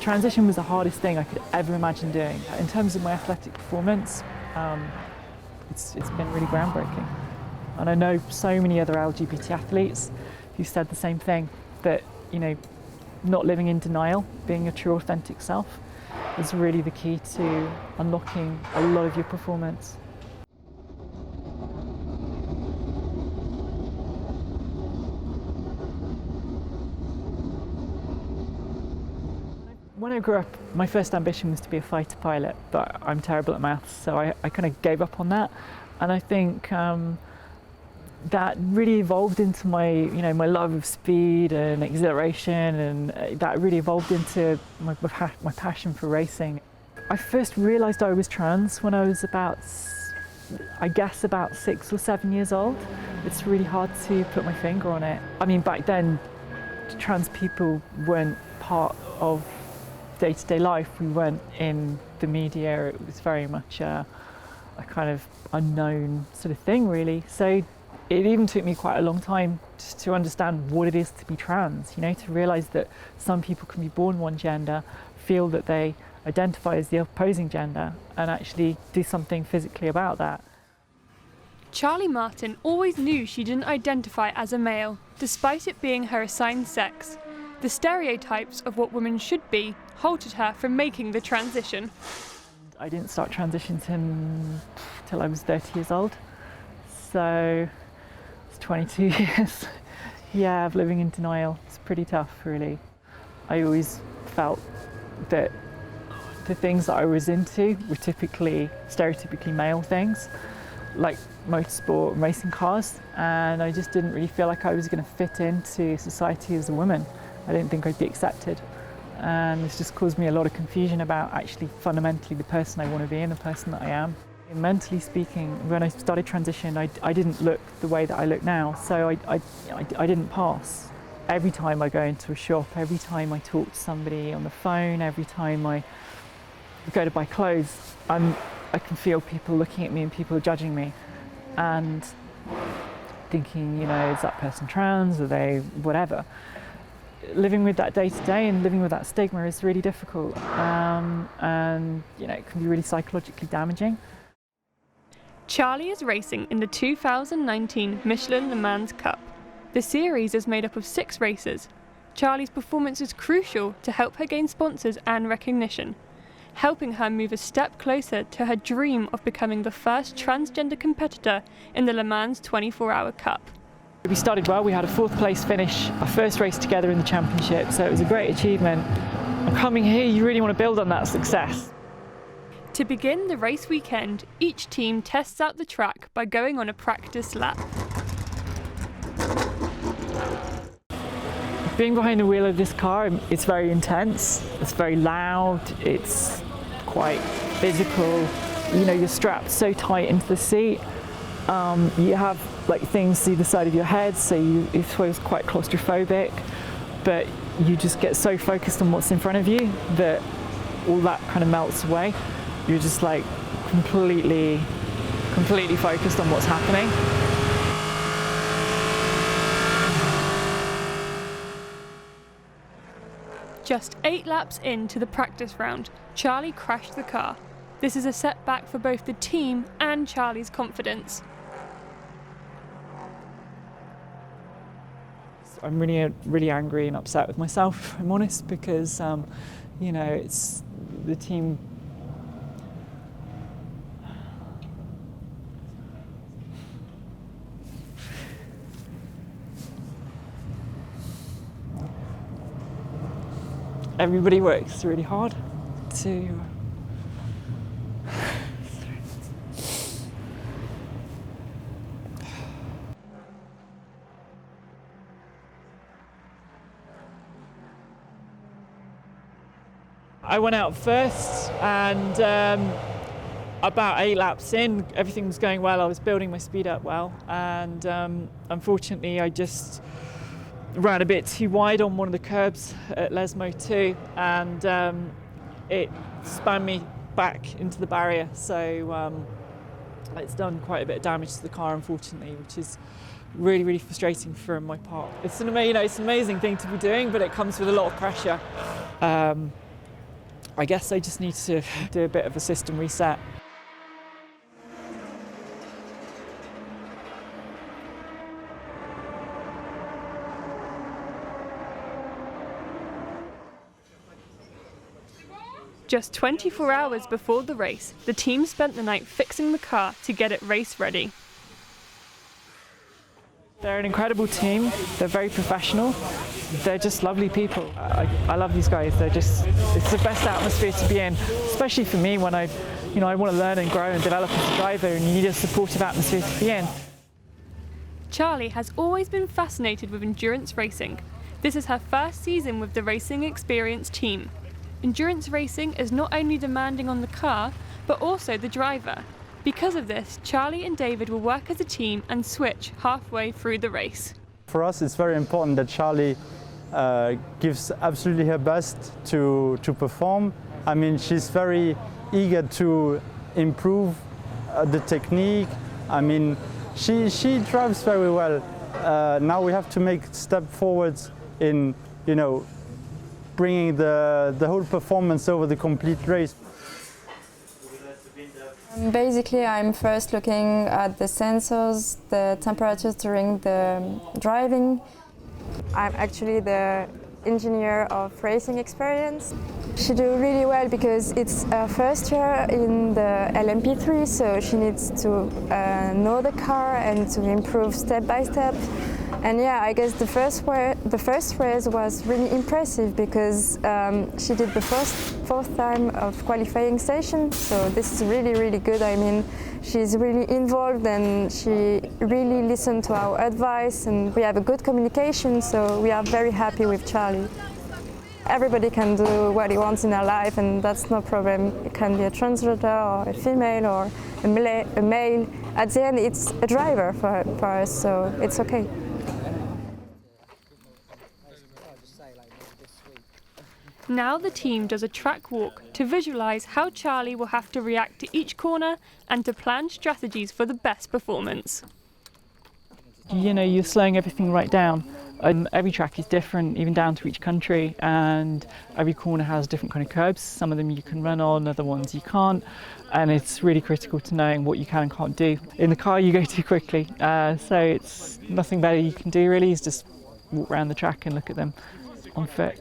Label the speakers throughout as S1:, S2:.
S1: transition was the hardest thing I could ever imagine doing. In terms of my athletic performance, it's been really groundbreaking. And I know so many other LGBT athletes who said the same thing, that, you know, not living in denial, being a true authentic self is really the key to unlocking a lot of your performance. When I grew up, my first ambition was to be a fighter pilot, but I'm terrible at maths, so I kind of gave up on that. And I think that really evolved into my love of speed and exhilaration, and that really evolved into my passion for racing. I first realised I was trans when I was about 6 or 7 years old. It's really hard to put my finger on it. I mean, back then, trans people weren't part of day-to-day life. We weren't in the media. It was very much a kind of unknown sort of thing, really. So it even took me quite a long time just to understand what it is to be trans, you know, to realise that some people can be born one gender, feel that they identify as the opposing gender, and actually do something physically about that.
S2: Charlie Martin always knew she didn't identify as a male, despite it being her assigned sex. The stereotypes of what women should be halted her from making the transition.
S1: I didn't start transitioning till I was 30 years old, so it's 22 years. Yeah, of living in denial. It's pretty tough, really. I always felt that the things that I was into were stereotypically male things, like motorsport and racing cars, and I just didn't really feel like I was going to fit into society as a woman. I didn't think I'd be accepted, and this just caused me a lot of confusion about actually fundamentally the person I want to be and the person that I am. And mentally speaking, when I started transition, I didn't look the way that I look now, so I didn't pass. Every time I go into a shop, every time I talk to somebody on the phone, every time I go to buy clothes, I can feel people looking at me and people judging me and thinking, you know, is that person trans, are they whatever. Living with that day to day and living with that stigma is really difficult, and you know, it can be really psychologically damaging.
S2: Charlie is racing in the 2019 Michelin Le Mans Cup. The series is made up of 6 races. Charlie's performance is crucial to help her gain sponsors and recognition, helping her move a step closer to her dream of becoming the first transgender competitor in the Le Mans 24-hour Cup.
S1: We started well. We had a 4th place finish, our first race together in the championship, so it was a great achievement. And coming here, you really want to build on that success.
S2: To begin the race weekend, each team tests out the track by going on a practice lap.
S1: Being behind the wheel of this car, it's very intense, it's very loud, it's quite physical. You know, you're strapped so tight into the seat. You have like things to either side of your head, so it feels quite claustrophobic, but you just get so focused on what's in front of you that all that kind of melts away. You're just like completely focused on what's happening.
S2: Just 8 laps into the practice round, Charlie crashed the car. This is a setback for both the team and Charlie's confidence.
S1: I'm really angry and upset with myself, if I'm honest, because you know, it's the team. Everybody works really hard to I went out first, and about 8 laps in, everything was going well. I was building my speed up well, and unfortunately I just ran a bit too wide on one of the curbs at Lesmo 2, and it spun me back into the barrier, so it's done quite a bit of damage to the car, unfortunately, which is really frustrating for my part. It's an amazing thing to be doing, but it comes with a lot of pressure. I guess I just need to do a bit of a system reset.
S2: Just 24 hours before the race, the team spent the night fixing the car to get it race ready.
S1: They're an incredible team, they're very professional, they're just lovely people. I love these guys, it's the best atmosphere to be in, especially for me when I want to learn and grow and develop as a driver, and you need a supportive atmosphere to be in.
S2: Charlie has always been fascinated with endurance racing. This is her first season with the Racing Experience team. Endurance racing is not only demanding on the car, but also the driver. Because of this, Charlie and David will work as a team and switch halfway through the race.
S3: For us, it's very important that Charlie gives absolutely her best to perform. I mean, she's very eager to improve the technique. I mean, she drives very well. Now we have to make step forwards in, bringing the whole performance over the complete race.
S4: Basically, I'm first looking at the sensors, the temperatures during the driving. I'm actually the engineer of Racing Experience. She do really well because it's her first year in the LMP3, so she needs to know the car and to improve step by step. And yeah, I guess the first race was really impressive because she did the fourth time of qualifying session, so this is really, really good. I mean, she's really involved and she really listened to our advice, and we have a good communication, so we are very happy with Charlie. Everybody can do what he wants in their life, and that's no problem. It can be a transgender or a female or a male. At the end, it's a driver for us, so it's okay.
S2: Now the team does a track walk to visualise how Charlie will have to react to each corner and to plan strategies for the best performance.
S1: You're slowing everything right down. And every track is different, even down to each country, and every corner has different kind of curbs. Some of them you can run on, other ones you can't, and it's really critical to knowing what you can and can't do. In the car you go too quickly, so it's nothing better you can do really is just walk around the track and look at them on foot.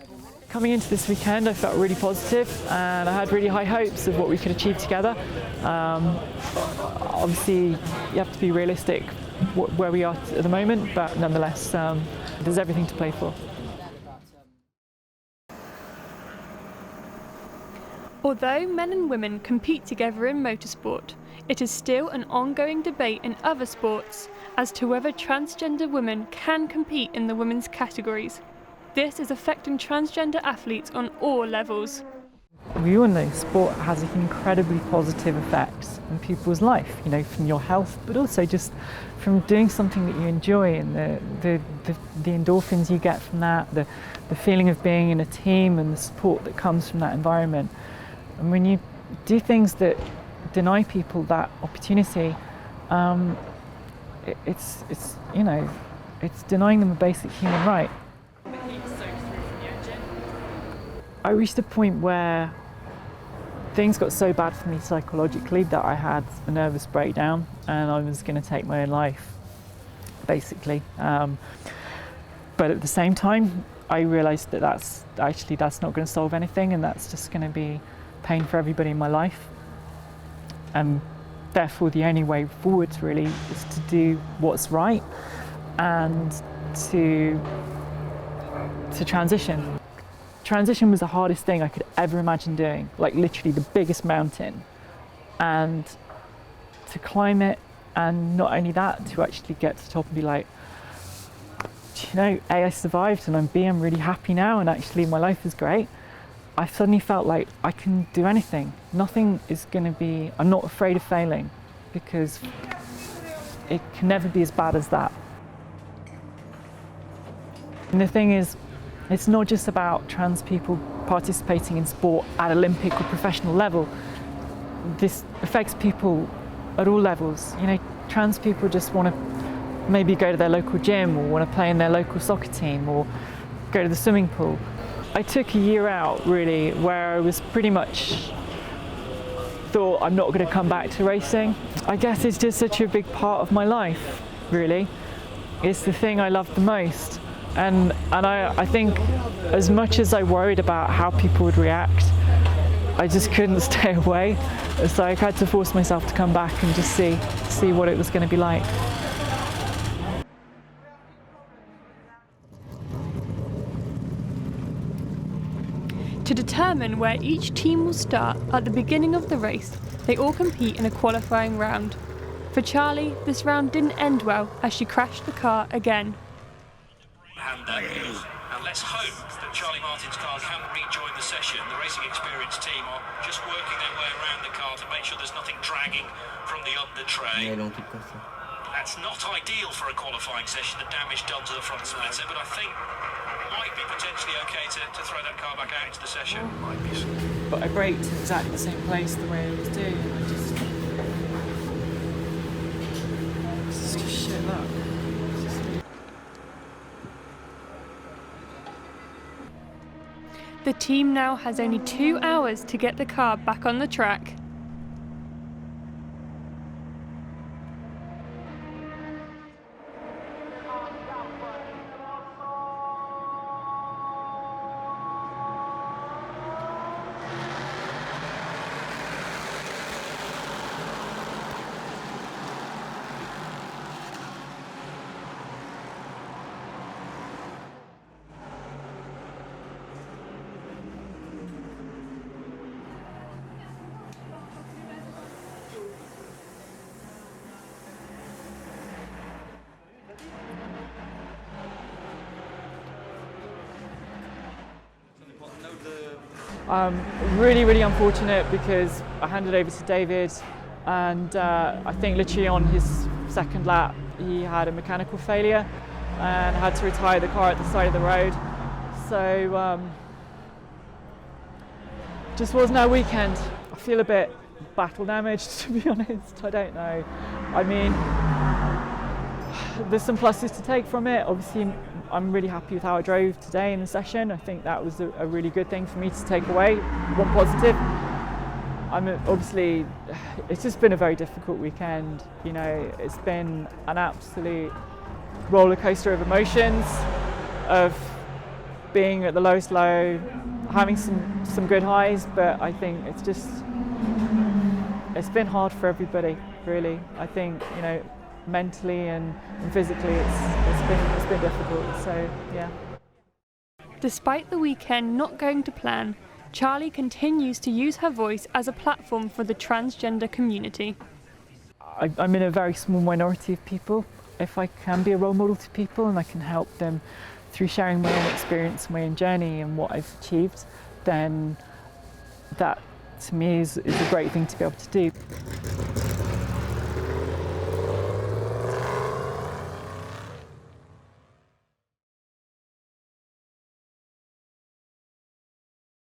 S1: Coming into this weekend I felt really positive and I had really high hopes of what we could achieve together. Obviously you have to be realistic where we are at the moment, but nonetheless there's everything to play for.
S2: Although men and women compete together in motorsport, it is still an ongoing debate in other sports as to whether transgender women can compete in the women's categories. This is affecting transgender athletes on all levels.
S1: We all know sport has incredibly positive effects on people's life, from your health, but also just from doing something that you enjoy, and the endorphins you get from that, the feeling of being in a team and the support that comes from that environment. And when you do things that deny people that opportunity, it's denying them a basic human right. I reached a point where things got so bad for me psychologically that I had a nervous breakdown and I was going to take my own life, basically. But at the same time, I realised that that's not going to solve anything, and that's just going to be pain for everybody in my life. And therefore, the only way forward really is to do what's right and to transition. Transition was the hardest thing I could ever imagine doing, like literally the biggest mountain. And to climb it, and not only that, to actually get to the top and be like, A, I survived, and B, I'm really happy now, and actually my life is great. I suddenly felt like I can do anything. Nothing is going to be, I'm not afraid of failing, because it can never be as bad as that. And the thing is, it's not just about trans people participating in sport at Olympic or professional level. This affects people at all levels. Trans people just want to maybe go to their local gym or want to play in their local soccer team or go to the swimming pool. I took a year out really where I was pretty much thought I'm not going to come back to racing. I guess it's just such a big part of my life, really. It's the thing I love the most. And I think as much as I worried about how people would react, I just couldn't stay away. It's like I had to force myself to come back and just see what it was going to be like.
S2: To determine where each team will start at the beginning of the race, they all compete in a qualifying round. For Charlie, this round didn't end well as she crashed the car again.
S5: And let's hope that Charlie Martin's car can rejoin the session. The racing experience team are just working their way around the car to make sure there's nothing dragging from the under tray. That's not ideal for a qualifying session, the damage done to the front splitter, but I think might be potentially okay to throw that car back out into the session. Might be.
S1: But I braked in exactly the same place the way I was doing. It's just shit luck.
S2: The team now has only 2 hours to get the car back on the track.
S1: Really unfortunate because I handed over to David, and I think literally on his second lap he had a mechanical failure and had to retire the car at the side of the road. So just wasn't our weekend. I feel a bit battle damaged, to be honest. I don't know. I mean, there's some pluses to take from it. Obviously, I'm really happy with how I drove today in the session. I think that was a really good thing for me to take away. One positive. Obviously, it's just been a very difficult weekend. You know, it's been an absolute roller coaster of emotions, of being at the lowest low, having some good highs, but I think it's been hard for everybody, really. I think, you know, mentally and physically it's been difficult, so yeah.
S2: Despite the weekend not going to plan, Charlie continues to use her voice as a platform for the transgender community.
S1: I'm in a very small minority of people. If I can be a role model to people and I can help them through sharing my own experience, my own journey and what I've achieved, then that to me is a great thing to be able to do.